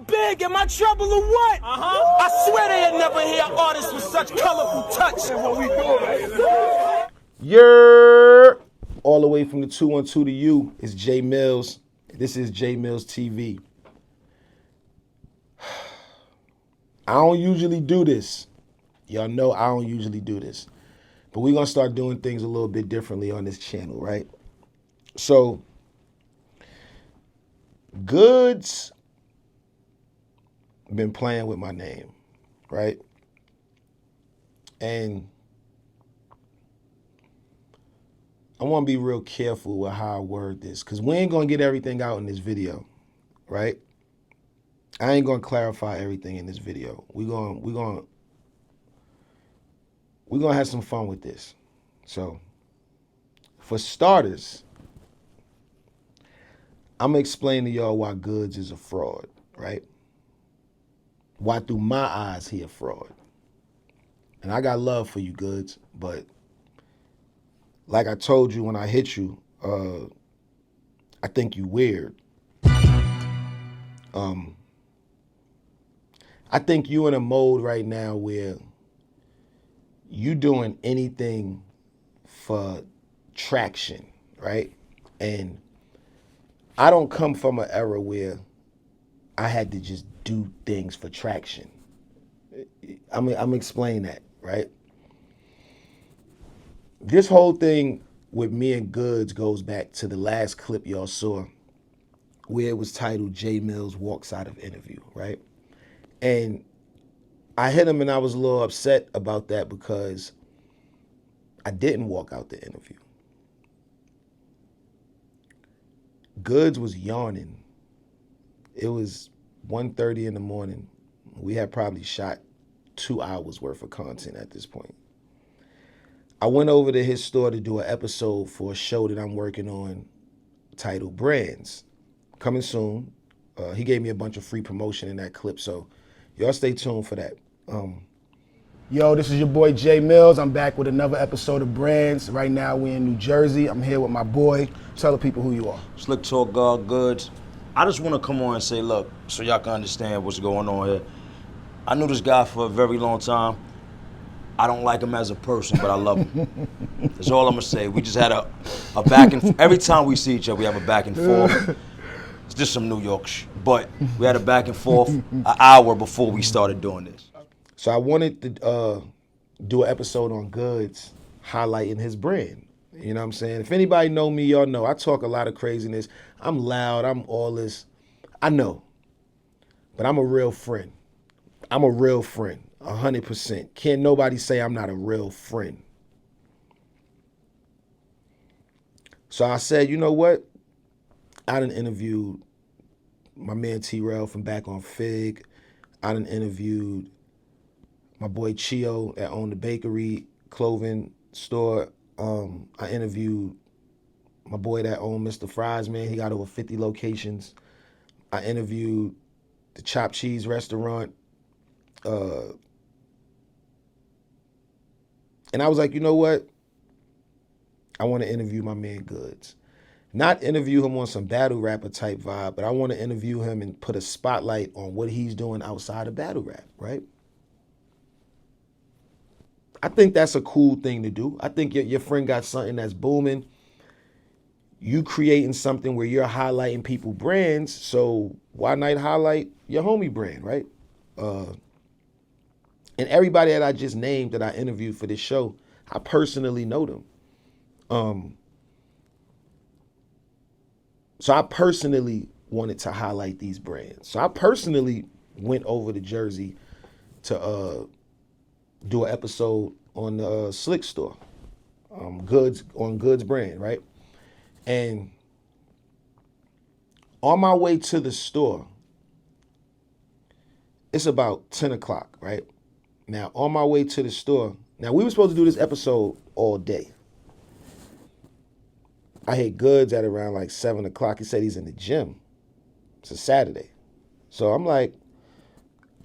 big? Am I trouble or what? I swear they had never hear artists with such colorful touch. You're all the way from the 212 to you. It's Jae Millz. This is Jae Millz TV. I don't usually do this. Y'all know I don't usually do this. But we're going to start doing things a little bit differently on this channel, right? So, Goodz been playing with my name, right? And I want to be real careful with how I word this, because we ain't going to get everything out in this video, right? I ain't going to clarify everything in this video. We're going to have some fun with this. So, for starters, I'm going to explain to y'all why Goodz is a fraud, right? Why through my eyes he a fraud. And I got love for you, Goodz, but like I told you when I hit you, I think you weird. I think you in a mode right now where you doing anything for traction, right? And I don't come from an era where I had to just do things for traction. I'm explaining that, right? This whole thing with me and Goodz goes back to the last clip y'all saw where it was titled Jae Millz Walks Out of Interview, right? And I hit him and I was a little upset about that because I didn't walk out the interview. Goodz was yawning. It was 1:30 in the morning. We had probably shot 2 hours worth of content at this point. I went over to his store to do an episode for a show that I'm working on titled Brands. Coming soon. He gave me a bunch of free promotion in that clip, so y'all stay tuned for that. Yo, this is your boy Jae Millz. I'm back with another episode of Brands. Right now we in New Jersey. I'm here with my boy. Tell the people who you are. Slick Talk God Goodz. I just want to come on and say, look, so y'all can understand what's going on here. I knew this guy for a very long time. I don't like him as a person, but I love him. That's all I'm gonna say. We just had a back and forth. Every time we see each other, we have a back and forth. It's just some New York but we had a back and forth an hour before we started doing this. So I wanted to do an episode on Goodz highlighting his brand. You know what I'm saying? If anybody know me, y'all know I talk a lot of craziness. I'm loud, I'm all this. I know, but I'm a real friend. I'm a real friend, 100%. Can't nobody say I'm not a real friend. So I said, you know what? I done interviewed my man T-Rell from back on Fig. I done interviewed my boy Chio that owned the bakery clothing store. I interviewed my boy that owned Mr. Fries, man. He got over 50 locations. I interviewed the Chopped Cheese restaurant. And I was like, you know what? I want to interview my man Goodz. Not interview him on some battle rapper type vibe, but I want to interview him and put a spotlight on what he's doing outside of battle rap, right? I think that's a cool thing to do. I think your friend got something that's booming. You creating something where you're highlighting people brands, so why not highlight your homie brand, right? And everybody that I just named that I interviewed for this show, I personally know them. So I personally wanted to highlight these brands. So I personally went over to Jersey to do an episode on the Slick store, Goodz brand, right? And on my way to the store, it's about 10 o'clock, right? Now, on my way to the store, now we were supposed to do this episode all day. I hit Goodz at around like 7 o'clock. He said he's in the gym. It's a Saturday. So I'm like,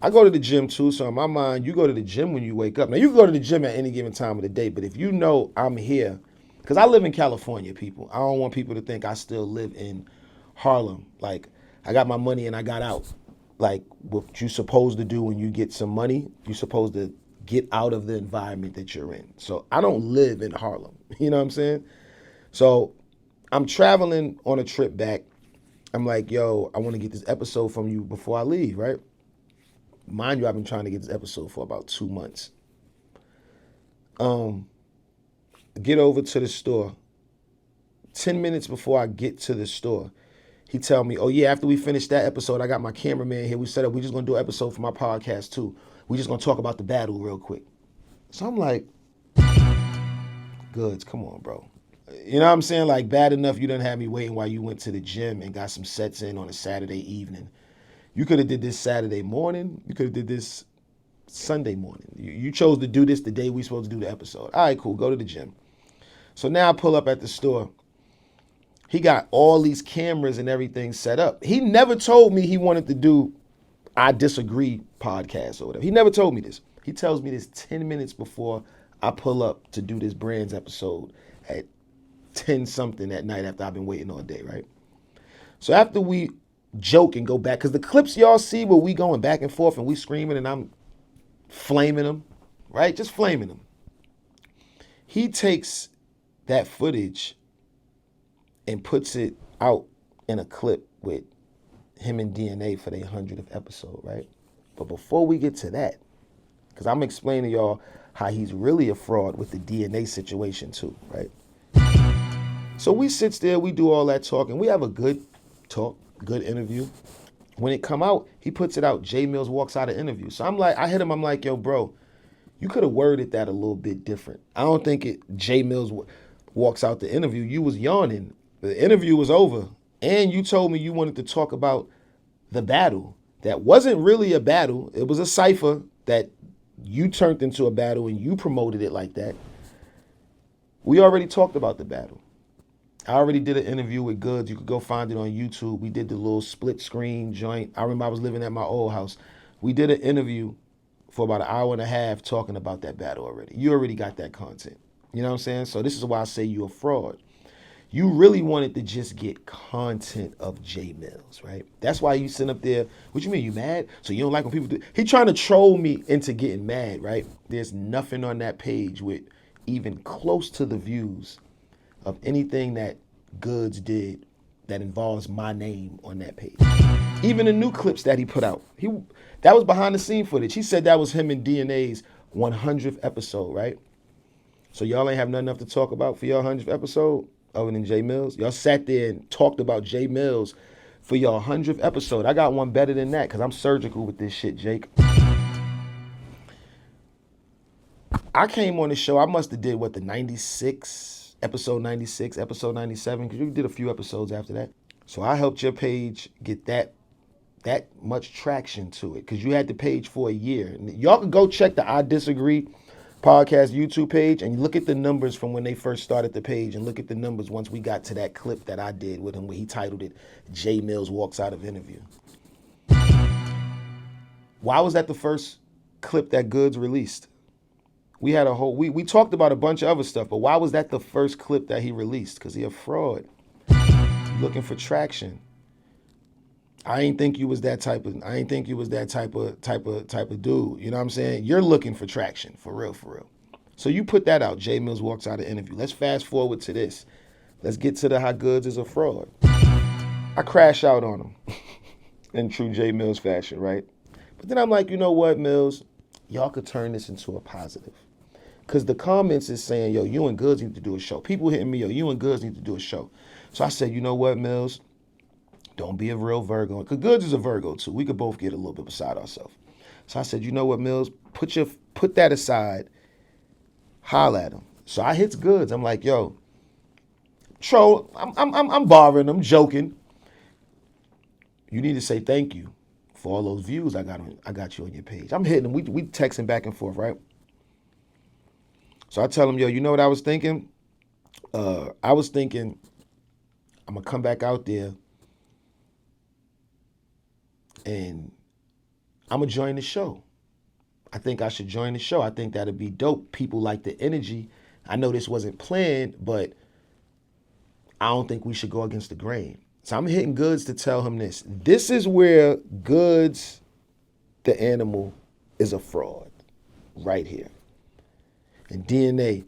I go to the gym too, so in my mind, you go to the gym when you wake up. Now, you can go to the gym at any given time of the day, but if you know I'm here, because I live in California, people. I don't want people to think I still live in Harlem. Like, I got my money and I got out. like what you're supposed to do when you get some money. You're supposed to get out of the environment that you're in. So I don't live in Harlem. You know what I'm saying? So I'm traveling on a trip back. I'm like, yo, I want to get this episode from you before I leave, right? Mind you, I've been trying to get this episode for about 2 months. Get over to the store. 10 minutes before I get to the store, he tell me, oh yeah, after we finish that episode, I got my cameraman here. We set up, we just gonna do an episode for my podcast too. We just gonna talk about the battle real quick. So I'm like, Goodz, come on, bro. You know what I'm saying? Like, bad enough you done had me waiting while you went to the gym and got some sets in on a Saturday evening. You could have did this Saturday morning. You could have did this Sunday morning. You chose to do this the day we supposed to do the episode. All right, cool, go to the gym. So now I pull up at the store. He got all these cameras and everything set up. He never told me he wanted to do I Disagree podcast or whatever. He never told me this. He tells me this 10 minutes before I pull up to do this Brands episode at 10 something at night after I've been waiting all day, right? So after we joke and go back, because the clips y'all see where we going back and forth and we screaming and I'm flaming them, right? Just flaming them. He takes that footage and puts it out in a clip with him and DNA for their 100th episode, right? But before we get to that, because I'm explaining to y'all how he's really a fraud with the DNA situation too, right? So we sits there, we do all that talking. We have a good talk, good interview. When it come out, he puts it out. Jae Millz walks out of interview. So I'm like, I hit him, I'm like, yo, bro, you could have worded that a little bit different. I don't think Jae Millz walks out the interview. You was yawning. The interview was over. And you told me you wanted to talk about the battle. That wasn't really a battle. It was a cipher that you turned into a battle and you promoted it like that. We already talked about the battle. I already did an interview with Goodz. You could go find it on YouTube. We did the little split screen joint. I remember I was living at my old house. We did an interview for about an hour and a half talking about that battle already. You already got that content. You know what I'm saying? So this is why I say you're a fraud. You really wanted to just get content of Jae Millz, right? That's why you sit up there. What you mean, you mad? So you don't like when people do? He trying to troll me into getting mad, right? There's nothing on that page with even close to the views of anything that Goodz did that involves my name on that page. Even the new clips that he put out, that was behind the scene footage. He said that was him and DNA's 100th episode, right? So y'all ain't have nothing enough to talk about for your 100th episode other than Jae Millz? Y'all sat there and talked about Jae Millz for your 100th episode. I got one better than that because I'm surgical with this shit, Jake. I came on the show, I must have did, what, the 96, episode 96, episode 97, because you did a few episodes after that. So I helped your page get that much traction to it because you had the page for a year. And y'all can go check the I Disagree podcast YouTube page and look at the numbers from when they first started the page and look at the numbers once we got to that clip that I did with him where he titled it, Jae Millz Walks Out of Interview. Why was that the first clip that Goodz released? We had a whole, we talked about a bunch of other stuff, but why was that the first clip that he released? Because he a fraud. Looking for traction. I ain't think you was that type of dude. You know what I'm saying? You're looking for traction, for real, for real. So you put that out, Jae Millz Walks Out of Interview. Let's fast forward to this. Let's get to the how Goodz is a fraud. I crash out on him in true Jae Millz fashion, right? But then I'm like, you know what, Millz? Y'all could turn this into a positive. Because the comments is saying, yo, you and Goodz need to do a show. People hitting me, yo, you and Goodz need to do a show. So I said, you know what, Millz? Don't be a real Virgo. Because Goodz is a Virgo, too. We could both get a little bit beside ourselves. So I said, you know what, Millz? Put that aside. Holla at him. So I hits Goodz. I'm like, yo, troll, I'm borrowing, I'm joking. You need to say thank you for all those views I got you on your page. I'm hitting him. We texting back and forth, right? So I tell him, yo, you know what I was thinking? I was thinking I'm going to come back out there and I'm going to join the show. I think I should join the show. I think that'd be dope. People like the energy. I know this wasn't planned, but I don't think we should go against the grain. So I'm hitting Goodz to tell him this. This is where Goodz, the animal, is a fraud. Right here. And DNA,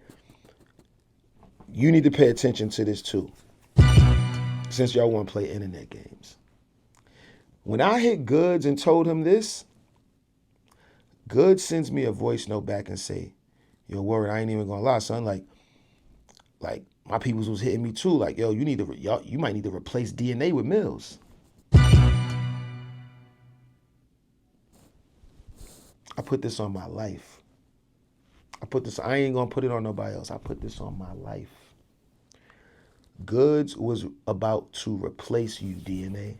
you need to pay attention to this too. Since y'all want to play internet games. When I hit Goodz and told him this, Goodz sends me a voice note back and say, yo, word, I ain't even gonna lie, son. Like my peoples was hitting me too. Like, yo, you might need to replace DNA with Millz. I put this on my life. I ain't gonna put it on nobody else. I put this on my life. Goodz was about to replace you, DNA.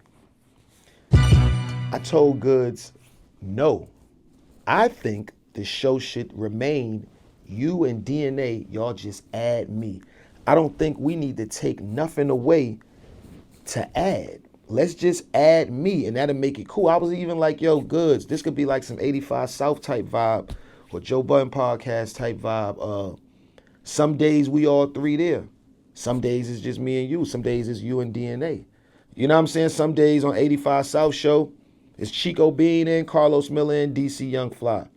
I told Goodz, no. I think the show should remain you and DNA, y'all just add me. I don't think we need to take nothing away to add. Let's just add me and that'll make it cool. I was even like, yo, Goodz, this could be like some 85 South type vibe or Joe Budden podcast type vibe. Some days we all three there. Some days it's just me and you. Some days it's you and DNA. You know what I'm saying? Some days on 85 South show, it's Chico Bean and Carlos Miller and DC Young Fly.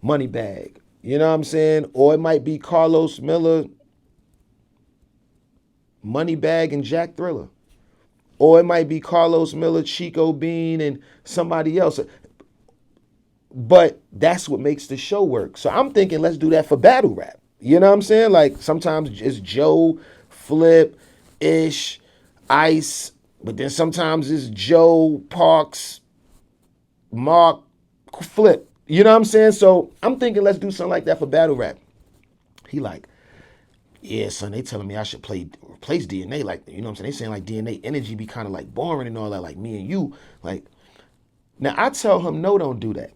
Money Bag. You know what I'm saying? Or it might be Carlos Miller, Money Bag, and Jack Thriller. Or it might be Carlos Miller, Chico Bean, and somebody else. But that's what makes the show work. So I'm thinking, let's do that for battle rap. You know what I'm saying? Like sometimes it's Joe, Flip, Ish, Ice, but then sometimes it's Joe, Parks, Mark, Flip. You know what I'm saying? So I'm thinking, let's do something like that for battle rap. He like, yeah, son, they telling me I should replace DNA. Like, you know what I'm saying? They saying like DNA energy be kind of like boring and all that, like me and you. Like, now I tell him, no, don't do that.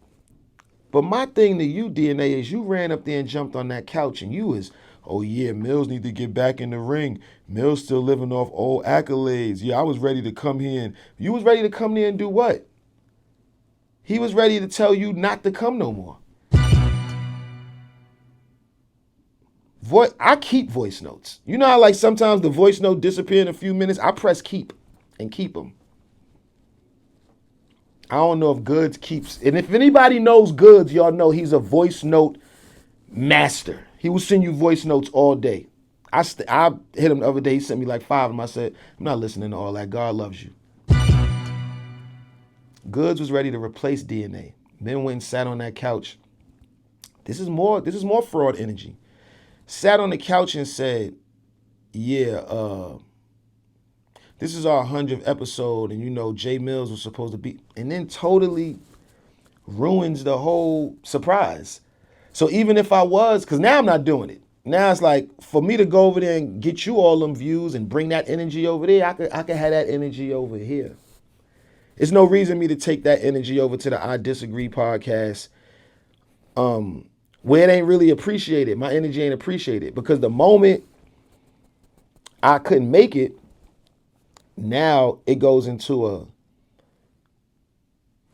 But my thing to you, DNA, is you ran up there and jumped on that couch and you was, oh yeah, Millz need to get back in the ring. Millz still living off old accolades. Yeah, I was ready to come here and you was ready to come there and do what? He was ready to tell you not to come no more. I keep voice notes. You know how like sometimes the voice note disappear in a few minutes? I press keep and keep them. I don't know if Goodz keeps, and if anybody knows Goodz, y'all know he's a voice note master. He will send you voice notes all day. I hit him the other day, he sent me like 5 of them. I said, I'm not listening to all that. God loves you. Goodz was ready to replace DNA. Then went and sat on that couch. This is more fraud energy. Sat on the couch and said, yeah, this is our 100th episode, and you know Jae Millz was supposed to be, and then totally ruins the whole surprise. So even if I was, because now I'm not doing it. Now it's like, for me to go over there and get you all them views and bring that energy over there, I could have that energy over here. There's no reason me to take that energy over to the I Disagree podcast, where it ain't really appreciated. My energy ain't appreciated because the moment I couldn't make it, now it goes into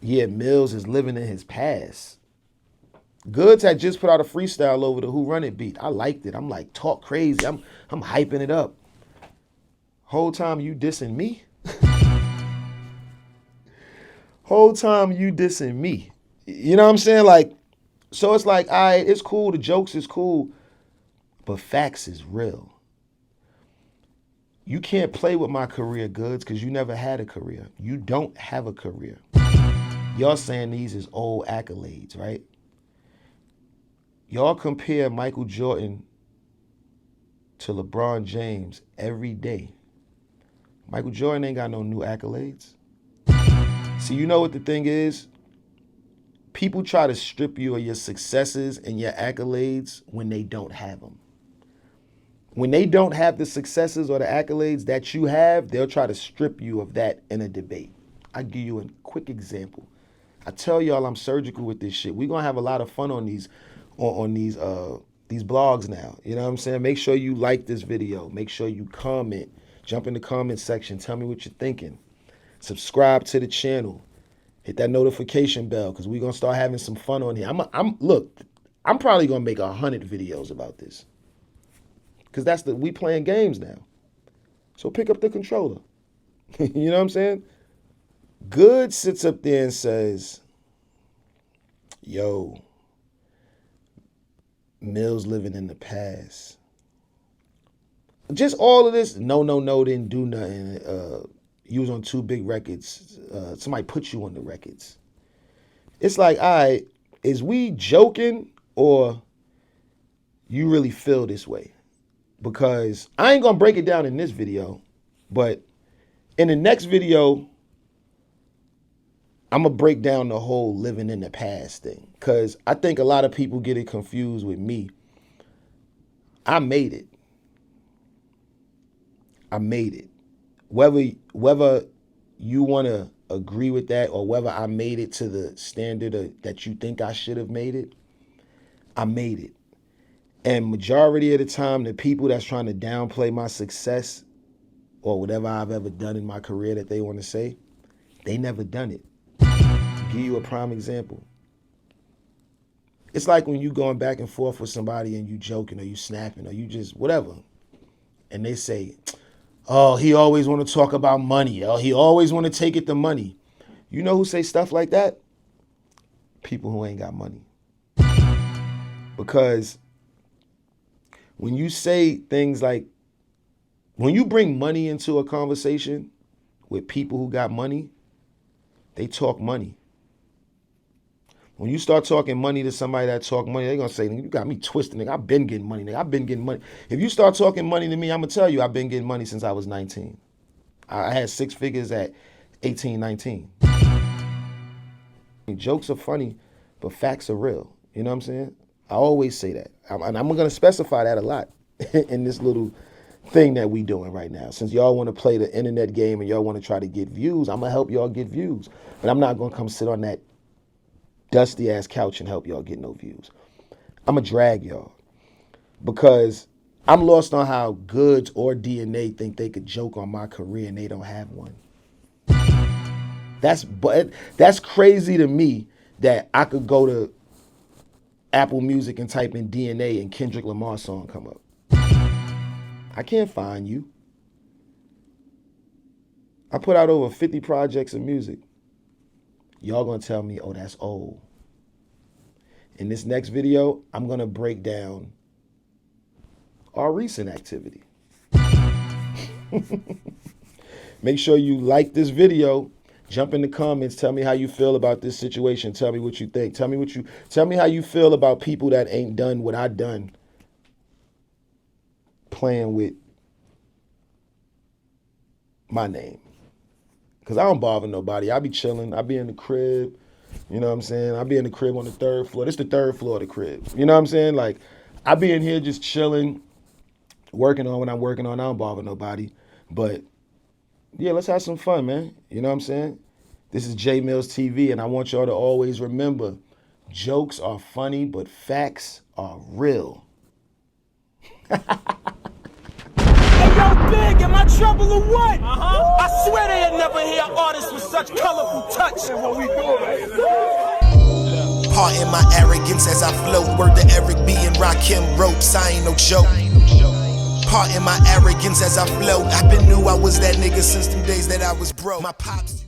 Millz is living in his past. Goodz had just put out a freestyle over the Who Run It beat. I liked it. I'm like, talk crazy. I'm hyping it up. Whole time you dissing me. Whole time you dissing me. You know what I'm saying? Like, so it's like, all right, it's cool. The jokes is cool. But facts is real. You can't play with my career, Goodz, because you never had a career. You don't have a career. Y'all saying these is old accolades, right? Y'all compare Michael Jordan to LeBron James every day. Michael Jordan ain't got no new accolades. See, you know what the thing is? People try to strip you of your successes and your accolades when they don't have them. When they don't have the successes or the accolades that you have, they'll try to strip you of that in a debate. I'll give you a quick example. I tell y'all I'm surgical with this shit. We're gonna have a lot of fun on these blogs now. You know what I'm saying? Make sure you like this video. Make sure you comment. Jump in the comment section. Tell me what you're thinking. Subscribe to the channel. Hit that notification bell because we're gonna start having some fun on here. I'm probably gonna make 100 videos about this. Because we playing games now. So pick up the controller. You know what I'm saying? Goodz sits up there and says, yo, Millz living in the past. Just all of this, no, didn't do nothing. You was on 2 big records. Somebody put you on the records. It's like, all right, is we joking or you really feel this way? Because I ain't gonna break it down in this video, but in the next video, I'm gonna break down the whole living in the past thing. Because I think a lot of people get it confused with me. I made it. I made it. Whether you want to agree with that or whether I made it to the standard that you think I should have made it, I made it. And majority of the time, the people that's trying to downplay my success or whatever I've ever done in my career that they want to say, they never done it. I'll give you a prime example. It's like when you going back and forth with somebody and you joking or you snapping or you just whatever. And they say, oh, he always want to talk about money. Oh, he always want to take it to money. You know who say stuff like that? People who ain't got money. Because when you say things like, when you bring money into a conversation with people who got money, they talk money. When you start talking money to somebody that talk money, they're going to say, you got me twisted, nigga. I've been getting money, nigga. I've been getting money. If you start talking money to me, I'm going to tell you I've been getting money since I was 19. I had 6 figures at 18, 19. Jokes are funny, but facts are real. You know what I'm saying? I always say that. And I'm going to specify that a lot in this little thing that we doing right now. Since y'all want to play the internet game and y'all want to try to get views, I'm going to help y'all get views. But I'm not going to come sit on that dusty ass couch and help y'all get no views. I'm going to drag y'all because I'm lost on how Goodz or DNA think they could joke on my career and they don't have one. That's crazy to me that I could go to Apple Music and type in DNA and Kendrick Lamar song come up. I can't find you. I put out over 50 projects of music. Y'all gonna tell me, oh, that's old. In this next video, I'm gonna break down our recent activity. Make sure you like this video. Jump in the comments. Tell me how you feel about this situation. Tell me what you think. Tell me how you feel about people that ain't done what I done. Playing with my name. Because I don't bother nobody. I be chilling. I be in the crib. You know what I'm saying? I be in the crib on the 3rd floor. This is the 3rd floor of the crib. You know what I'm saying? Like, I be in here just chilling, working on what I'm working on. I don't bother nobody. But, yeah, let's have some fun, man. You know what I'm saying? This is Jae Millz TV, and I want y'all to always remember, jokes are funny, but facts are real. Yo, Big, am I trouble or what? I swear they had never hear artists with such colorful touch. And what we doing? Pardon my arrogance as I float. Word to Eric B and Rakim ropes. I ain't no joke. Pardon my arrogance as I float. I been knew I was that nigga since them days that I was broke. My pops.